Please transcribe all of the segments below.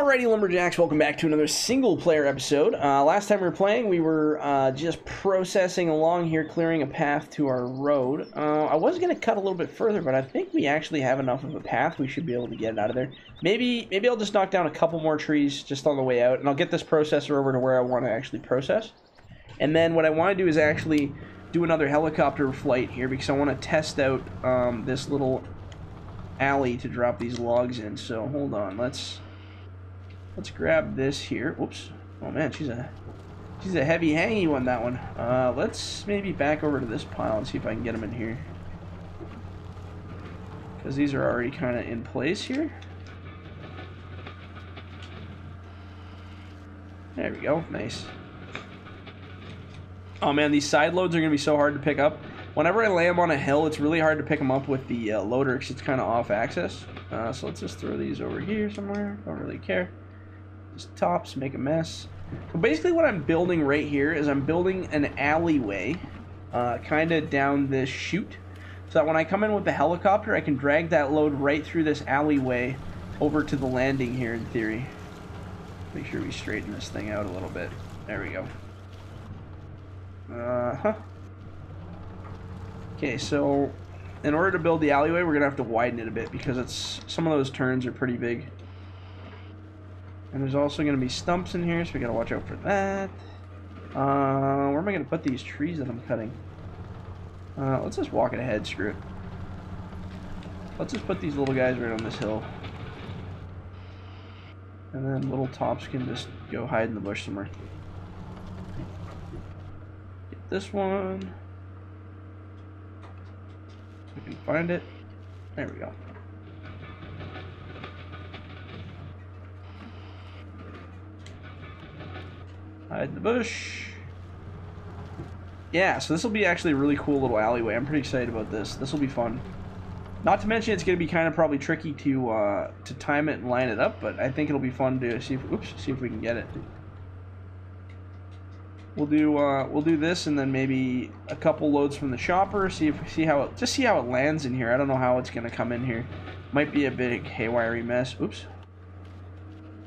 Alrighty, Lumberjacks, welcome back to another single-player episode. Last time we were playing, we were just processing along here, clearing a path to our road. I was going to cut a little bit further, but I think we actually have enough of a path. We should be able to get it out of there. Maybe I'll just knock down a couple more trees just on the way out, and I'll get this processor over to where I want to actually process. And then what I want to do is actually do another helicopter flight here, because I want to test out this little alley to drop these logs in. So hold on, let's grab this here. Whoops. Oh man, she's a heavy hangy one, that one. Let's maybe back over to this pile and see if I can get them in here, because these are already kind of in place here. There we go. Nice. Oh man, these side loads are going to be so hard to pick up. Whenever I lay them on a hill, it's really hard to pick them up with the loader, because it's kind of off axis. So let's just throw these over here somewhere. Don't really care. Just tops, make a mess. So basically what I'm building right here is I'm building an alleyway kind of down this chute, so that when I come in with the helicopter, I can drag that load right through this alleyway over to the landing here in theory. Make sure we straighten this thing out a little bit. There we go. Okay, so in order to build the alleyway, we're gonna have to widen it a bit, because some of those turns are pretty big. And there's also gonna be stumps in here, so we gotta watch out for that. Where am I gonna put these trees that I'm cutting? Let's just walk it ahead, screw it. Let's just put these little guys right on this hill. And then little tops can just go hide in the bush somewhere. Get this one. We can find it. There we go. Hide in the bush. Yeah, so this will be actually a really cool little alleyway. I'm pretty excited about this. This will be fun. Not to mention, it's going to be kind of probably tricky to time it and line it up, but I think it'll be fun to see if we can get it. We'll do this, and then maybe a couple loads from the chopper. See how it lands in here. I don't know how it's gonna come in here. Might be a big haywire mess. Oops.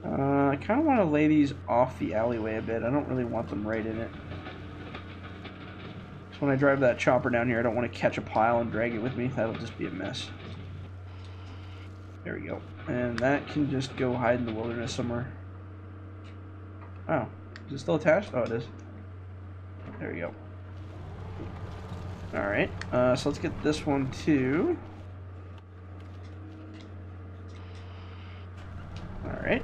I kind of want to lay these off the alleyway a bit. I don't really want them right in it. So when I drive that chopper down here, I don't want to catch a pile and drag it with me. That'll just be a mess. There we go. And that can just go hide in the wilderness somewhere. Oh, is it still attached? Oh, it is. There we go. Alright, so let's get this one too. Alright.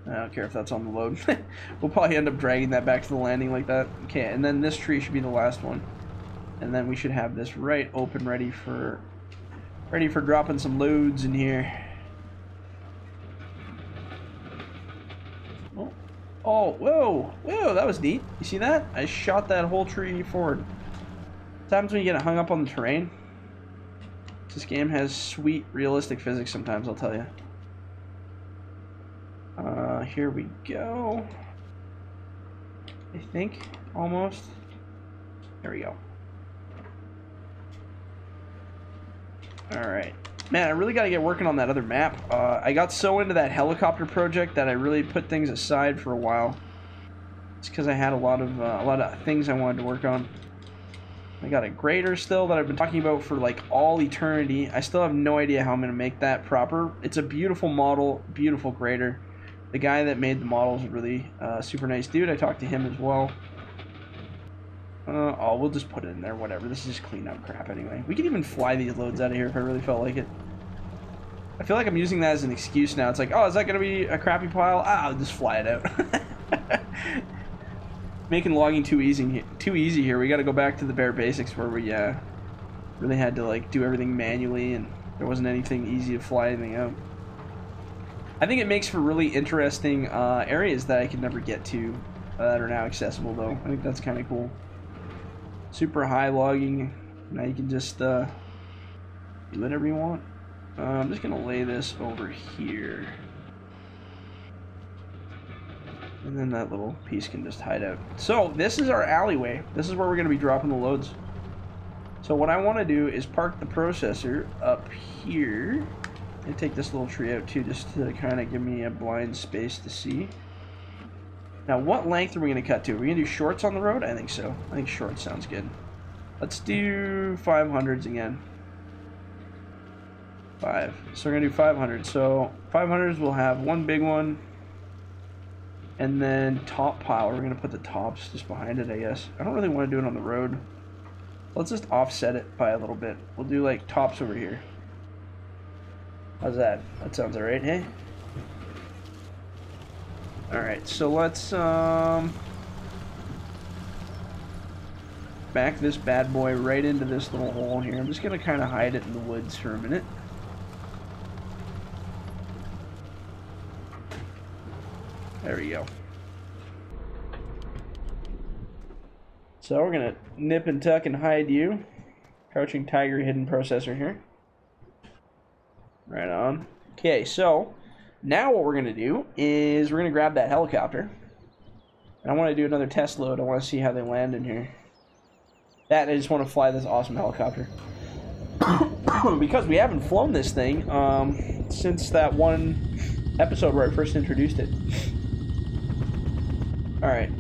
I don't care if that's on the load. We'll probably end up dragging that back to the landing like that. Okay, and then this tree should be the last one. And then we should have this right open, ready for dropping some loads in here. Oh, whoa, that was neat. You see that? I shot that whole tree forward. Sometimes when you get hung up on the terrain, this game has sweet, realistic physics sometimes, I'll tell you. Here we go. I think, almost. There we go. Alright. Man, I really got to get working on that other map. I got so into that helicopter project that I really put things aside for a while. It's because I had a lot of things I wanted to work on. I got a grader still that I've been talking about for like all eternity. I still have no idea how I'm going to make that proper. It's a beautiful model, beautiful grader. The guy that made the model is a really super nice dude. I talked to him as well. Oh, we'll just put it in there, whatever. This is just clean up crap anyway. We could even fly these loads out of here if I really felt like it. I feel like I'm using that as an excuse now. It's like, oh, is that going to be a crappy pile? Ah, I'll just fly it out. Making logging too easy here. We got to go back to the bare basics where we really had to like do everything manually, and there wasn't anything easy to fly anything out. I think it makes for really interesting areas that I could never get to that are now accessible, though. I think that's kind of cool. Super high logging. Now you can just do whatever you want. I'm just going to lay this over here. And then that little piece can just hide out. So this is our alleyway. This is where we're going to be dropping the loads. So what I want to do is park the processor up here. And take this little tree out too, just to kind of give me a blind space to see. Now, what length are we going to cut to? Are we going to do shorts on the road? I think so. I think shorts sounds good. Let's do 500s again. 5. So we're going to do 500. So 500s will have one big one. And then top pile. We're going to put the tops just behind it, I guess. I don't really want to do it on the road. Let's just offset it by a little bit. We'll do like tops over here. How's that? That sounds alright, hey? Alright, so let's back this bad boy right into this little hole here. I'm just going to kind of hide it in the woods for a minute. There we go. So we're going to nip and tuck and hide you. Crouching tiger hidden processor here. Right on. Okay, so now what we're going to do is we're going to grab that helicopter. And I want to do another test load. I want to see how they land in here. That, I just want to fly this awesome helicopter. Because we haven't flown this thing since that one episode where I first introduced it. Alright.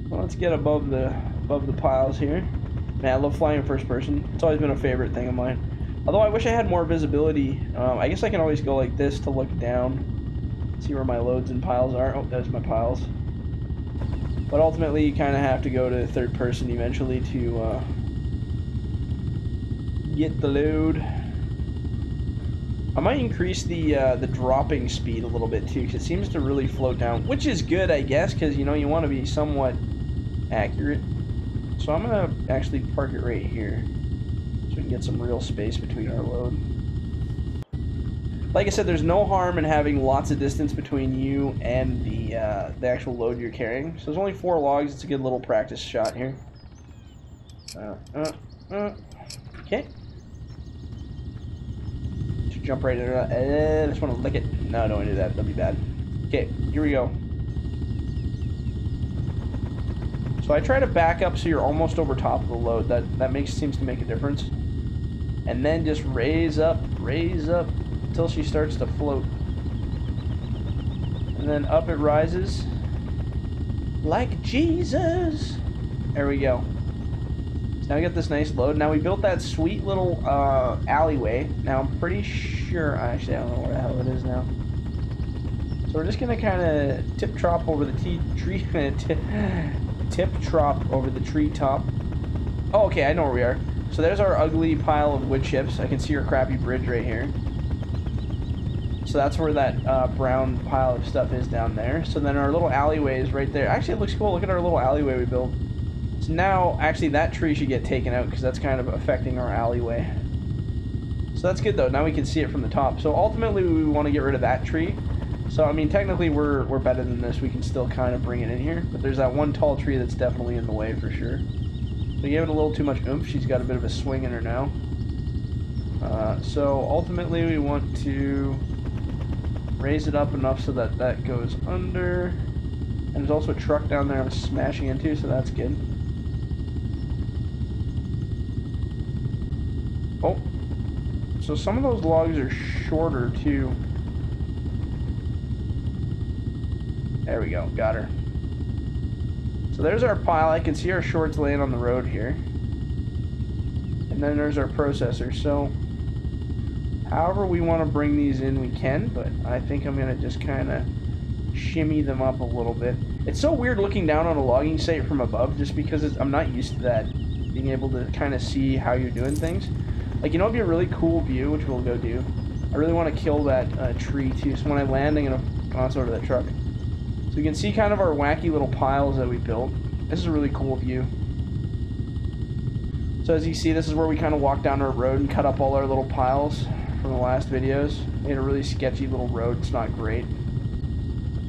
Well, let's get above the piles here. Man, I love flying in first person. It's always been a favorite thing of mine. Although I wish I had more visibility. I guess I can always go like this to look down, see where my loads and piles are. Oh, there's my piles. But ultimately, you kind of have to go to third person eventually to get the load. I might increase the dropping speed a little bit too, because it seems to really float down, which is good, I guess, because you know you want to be somewhat accurate. So I'm gonna actually park it right here. So we can get some real space between our load. Like I said, there's no harm in having lots of distance between you and the actual load you're carrying. So there's only 4 logs. It's a good little practice shot here. Okay. Just jump right in there. I just want to lick it. No, don't want to do that. That'll be bad. Okay, here we go. So I try to back up so you're almost over top of the load. That seems to make a difference. And then just raise up until she starts to float. And then up it rises like Jesus. There we go. So now we got this nice load. Now we built that sweet little alleyway. Now I'm pretty sure, actually I don't know where the hell it is now. So we're just gonna kind of tip-trop over the tip-trop over the treetop. Oh, okay, I know where we are. So there's our ugly pile of wood chips. I can see our crappy bridge right here. So that's where that brown pile of stuff is down there. So then our little alleyway is right there. Actually, it looks cool. Look at our little alleyway we built. So now, actually, that tree should get taken out because that's kind of affecting our alleyway. So that's good, though. Now we can see it from the top. So ultimately, we want to get rid of that tree. So, I mean, technically, we're better than this. We can still kind of bring it in here. But there's that one tall tree that's definitely in the way for sure. So gave it a little too much oomph. She's got a bit of a swing in her now. So ultimately we want to raise it up enough so that that goes under. And there's also a truck down there I'm smashing into, so that's good. Oh, so some of those logs are shorter too. There we go, got her. So there's our pile. I can see our shorts laying on the road here. And then there's our processor. So however we want to bring these in, we can, but I think I'm going to just kind of shimmy them up a little bit. It's so weird looking down on a logging site from above just because I'm not used to that, being able to kind of see how you're doing things. Like, you know, it'd be a really cool view, which we'll go do. I really want to kill that tree too, so when I land, I'm going to bounce over that truck. So you can see kind of our wacky little piles that we built. This is a really cool view. So as you see, this is where we kind of walk down our road and cut up all our little piles from the last videos. Made a really sketchy little road. It's not great.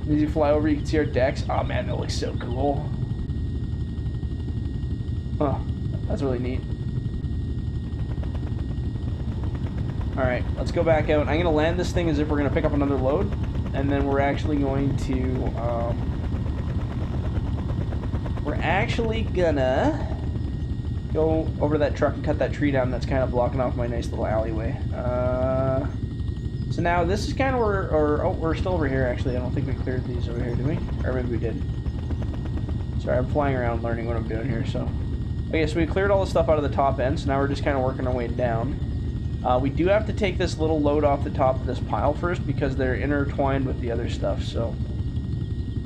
As you fly over, you can see our decks. Oh man, that looks so cool. Huh, that's really neat. Alright, let's go back out. I'm going to land this thing as if we're going to pick up another load. And then we're actually going to, go over to that truck and cut that tree down that's kind of blocking off my nice little alleyway. So now this is kind of where, oh, we're still over here actually. I don't think we cleared these over here, did we? Or maybe we did. Sorry, I'm flying around learning what I'm doing here, so. Okay, so we cleared all the stuff out of the top end, so now we're just kind of working our way down. We do have to take this little load off the top of this pile first because they're intertwined with the other stuff, so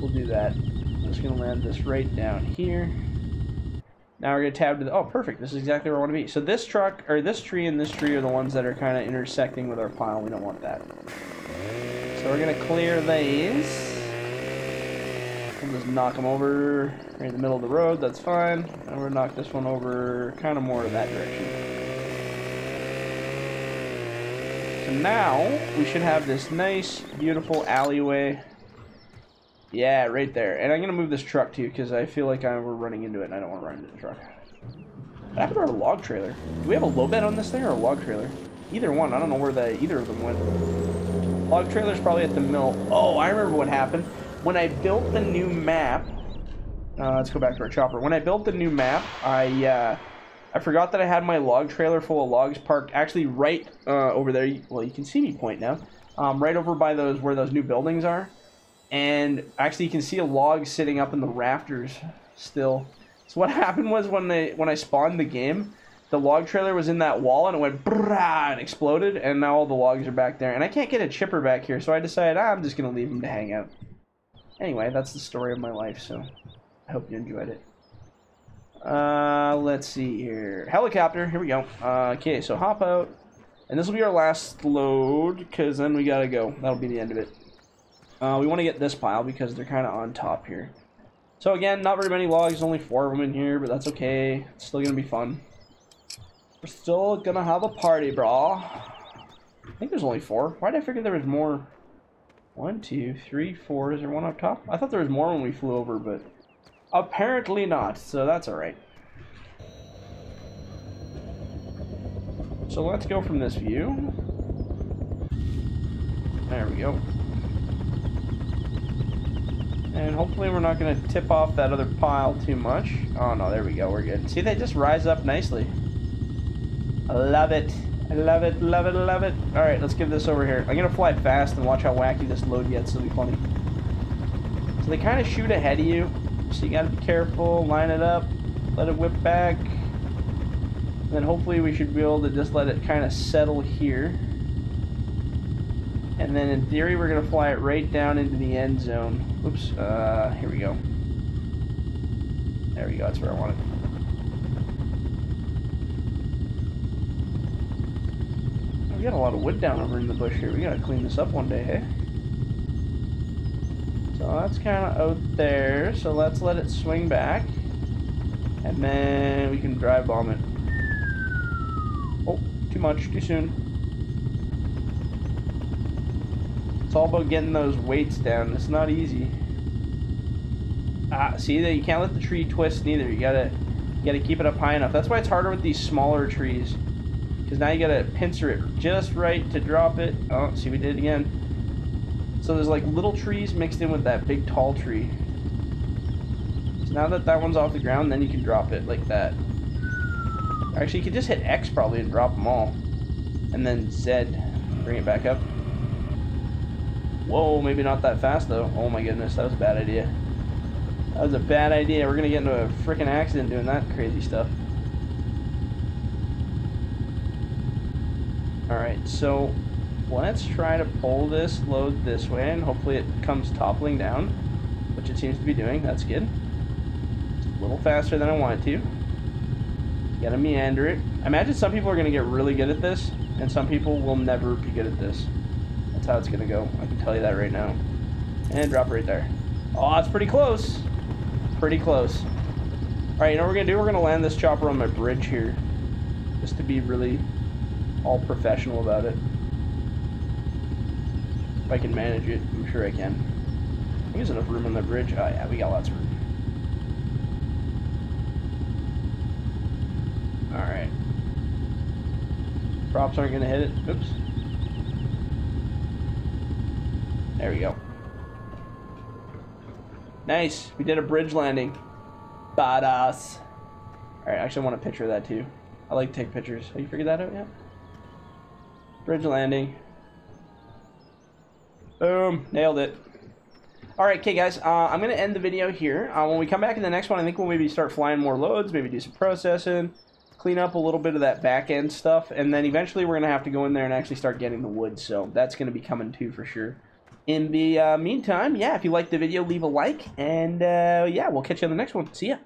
we'll do that. I'm just going to land this right down here. Now we're going to tab to the, oh, perfect. This is exactly where I want to be. So this truck, or this tree and this tree are the ones that are kind of intersecting with our pile. We don't want that. So we're going to clear these. We'll just knock them over right in the middle of the road. That's fine. And we're going to knock this one over kind of more to that direction. So now we should have this nice, beautiful alleyway. Yeah, right there. And I'm going to move this truck too because I feel like we're running into it and I don't want to run into the truck. What happened to our log trailer? Do we have a low bed on this thing or a log trailer? Either one. I don't know where either of them went. Log trailer's probably at the mill. Oh, I remember what happened. When I built the new map, let's go back to our chopper. When I built the new map, I forgot that I had my log trailer full of logs parked actually right over there. Well, you can see me point now. Right over by where those new buildings are. And actually you can see a log sitting up in the rafters still. So what happened was when I spawned the game, the log trailer was in that wall and it went brah and exploded, and now all the logs are back there. And I can't get a chipper back here, so I decided I'm just going to leave them to hang out. Anyway, that's the story of my life, so I hope you enjoyed it. Let's see here. Helicopter, here we go. Okay, so hop out. And this will be our last load, because then we gotta go. That'll be the end of it. We want to get this pile because they're kind of on top here. So again, not very many logs, only 4 of them in here, but that's okay. It's still going to be fun. We're still going to have a party, brah. I think there's only 4. Why did I figure there was more? 1, 2, 3, 4. Is there one up top? I thought there was more when we flew over, but apparently not, so that's alright. So let's go from this view. There we go. And hopefully we're not going to tip off that other pile too much. Oh no, there we go, we're good. See, they just rise up nicely. I love it. I love it, love it, love it. Alright, let's give this over here. I'm going to fly fast and watch how wacky this load gets. It'll be funny. So they kind of shoot ahead of you. So you got to be careful, line it up, let it whip back. And then hopefully we should be able to just let it kind of settle here. And then in theory, we're going to fly it right down into the end zone. Oops, here we go. There we go, that's where I want it. We got a lot of wood down over in the bush here. We got to clean this up one day, hey? So that's kind of out there. So let's let it swing back. And then we can drive bomb it. Oh, too much, too soon. It's all about getting those weights down. It's not easy. See that you can't let the tree twist neither. You gotta keep it up high enough. That's why it's harder with these smaller trees. Because now you gotta pincer it just right to drop it. Oh, see, we did it again. So there's like little trees mixed in with that big tall tree. So now that that one's off the ground, then you can drop it like that. Actually, you could just hit X probably and drop them all. And then Z, bring it back up. Whoa, maybe not that fast though. Oh my goodness, that was a bad idea. That was a bad idea. We're gonna get into a freaking accident doing that crazy stuff. Alright, so let's try to pull this load this way and hopefully it comes toppling down, which it seems to be doing. That's good. It's a little faster than I want it to. You gotta meander it. I imagine some people are gonna get really good at this, and some people will never be good at this. That's how it's gonna go. I can tell you that right now. And drop right there. Oh, it's pretty close. Pretty close. Alright, you know what we're gonna do? We're gonna land this chopper on my bridge here. Just to be really all professional about it. If I can manage it, I'm sure I can. I think there's enough room on the bridge. Oh yeah, we got lots of room. Alright. Props aren't gonna hit it. Oops. There we go. Nice. We did a bridge landing. Badass. Alright, I actually want a picture of that too. I like to take pictures. Have you figured that out yet? Bridge landing. Boom. Nailed it. Alright, okay guys, I'm going to end the video here. When we come back in the next one, I think we'll maybe start flying more loads, maybe do some processing, clean up a little bit of that back end stuff, and then eventually we're going to have to go in there and actually start getting the wood, so that's going to be coming too for sure. In the meantime, yeah, if you liked the video, leave a like, and yeah, we'll catch you on the next one. See ya.